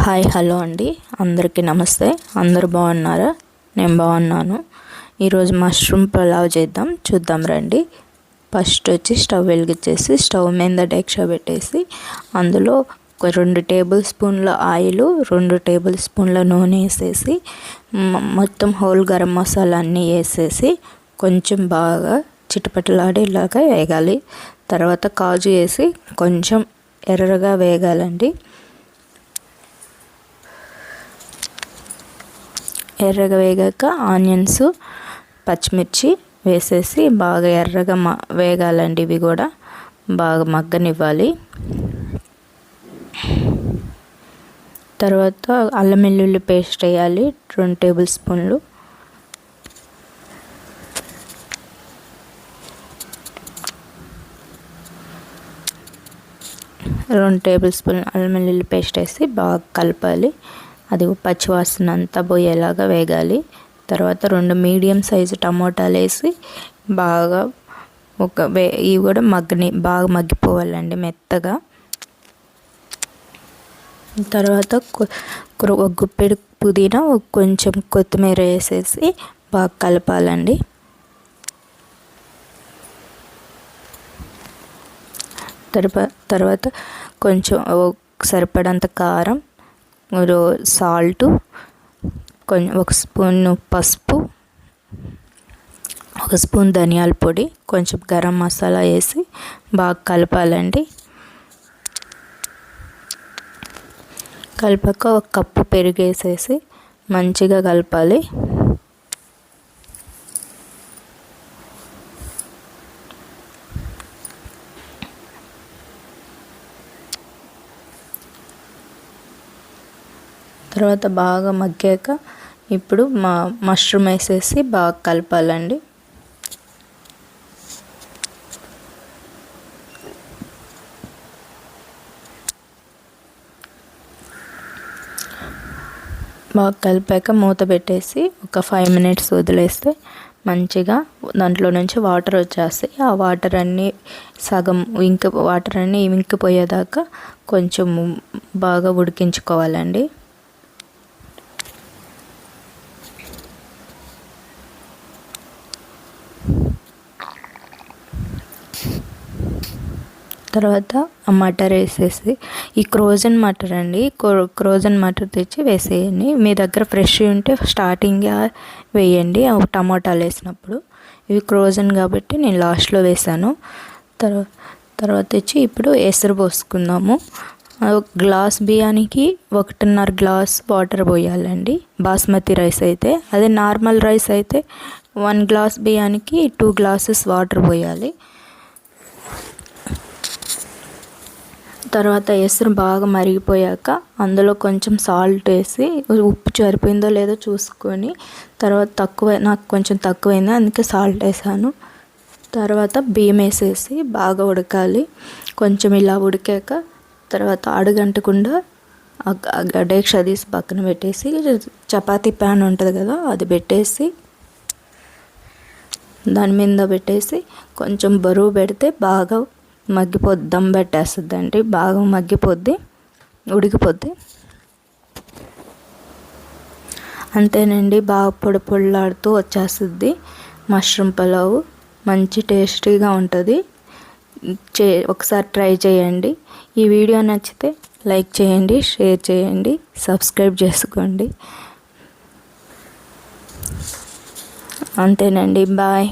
Hi hello అండి, అందరికీ నమస్తే. అందరూ బాగున్నారా? నేను బాగున్నాను. ఈరోజు మష్రూమ్ పులావ్ చూద్దాం రండి. ఫస్ట్ వచ్చి స్టవ్ వెలిగించేసి స్టవ్ మీద డేక్షా పెట్టేసి అందులో 2 టేబుల్ స్పూన్ల ఆయిల్, 2 టేబుల్ స్పూన్ల నూనె వేసేసి మొత్తం హోల్ గరం మసాలా అన్నీ వేసేసి కొంచెం బాగా చిటపటలాడేలాగా వేగాలి. తర్వాత కాజు వేసి కొంచెం ఎర్రగా వేగాలండి. ఎర్రగా వేగాక ఆనియన్స్, పచ్చిమిర్చి వేసేసి బాగా ఎర్రగా వేగాలండి. ఇవి కూడా బాగా మగ్గనివ్వాలి. తర్వాత అల్లం వెల్లుల్లి పేస్ట్ వేయాలి 2 టేబుల్ స్పూన్లు. రెండు టేబుల్ స్పూన్ అల్లం వెల్లుల్లి పేస్ట్ వేసి బాగా కలపాలి. అది పచ్చివాసన అంతా పోయేలాగా వేగాలి. తర్వాత 2 మీడియం సైజు టమోటాలు వేసి బాగా ఇవి కూడా బాగా మగ్గిపోవాలండి మెత్తగా. తర్వాత ఒక గుప్పెడు పుదీనా, కొంచెం కొత్తిమీర వేసేసి బాగా కలపాలండి. తర్వాత కొంచెం సరిపడంత కారం, సాల్ట్, కొంచెం 1 స్పూన్ పసుపు, 1 స్పూన్ ధనియాల పొడి, కొంచెం గరం మసాలా వేసి బాగా కలపాలండి. కలిపాక 1 కప్పు పెరుగు వేసేసి మంచిగా కలపాలి. తర్వాత బాగా మగ్గాక ఇప్పుడు మష్రూమ్ వేసేసి బాగా కలపాలండి. బాగా కలిపాక మూత పెట్టేసి ఒక 5 మినిట్స్ వదిలేస్తే మంచిగా దాంట్లో నుంచి వాటర్ వచ్చేస్తాయి. ఆ వాటర్ అన్నీ వాటర్ అన్నీ ఇంకిపోయేదాకా కొంచెం బాగా ఉడికించుకోవాలండి. తర్వాత ఆ మటర్ వేసేసి, ఈ ఫ్రోజన్ మటర్ అండి, ఫ్రోజన్ మటర్ తెచ్చి వేసేయండి. మీ దగ్గర ఫ్రెష్ ఉంటే స్టార్టింగ్ వేయండి టమాటాలు వేసినప్పుడు. ఇవి ఫ్రోజన్ కాబట్టి నేను లాస్ట్లో వేసాను. తర్వాత వచ్చి ఇప్పుడు ఎసరు పోసుకుందాము. గ్లాస్ బియ్యానికి 1.5 గ్లాస్ వాటర్ పోయాలండి బాస్మతి రైస్ అయితే. అదే నార్మల్ రైస్ అయితే 1 గ్లాస్ బియ్యానికి 2 గ్లాసెస్ వాటర్ పోయాలి. తర్వాత ఎసరు బాగా మరిగిపోయాక అందులో కొంచెం సాల్ట్ వేసి ఉప్పు సరిపోయిందో లేదో చూసుకొని, తర్వాత నాకు కొంచెం తక్కువైంది అందుకే సాల్ట్ వేసాను. తర్వాత బియ్యం వేసేసి బాగా ఉడకాలి. కొంచెం ఇలా ఉడికాక తర్వాత అడుగంటకుండా డేక్షా తీసి పక్కన పెట్టేసి చపాతీ ప్యాన్ ఉంటుంది కదా, అది పెట్టేసి దాని మీద పెట్టేసి కొంచెం బరువు పెడితే బాగా మగ్గిపోద్ది, దమ్ పెట్టేస్తుందండి. బాగా మగ్గిపోద్ది, ఉడికిపోద్ది. అంతేనండి, బాగా పొడి పొడిలాడుతూ వచ్చేస్తుంది మష్రూమ్ పులావ్. మంచి టేస్టీగా ఉంటుంది. ఒకసారి ట్రై చేయండి. ఈ వీడియో నచ్చితే లైక్ చేయండి, షేర్ చేయండి, సబ్స్క్రైబ్ చేసుకోండి. అంతేనండి, బాయ్.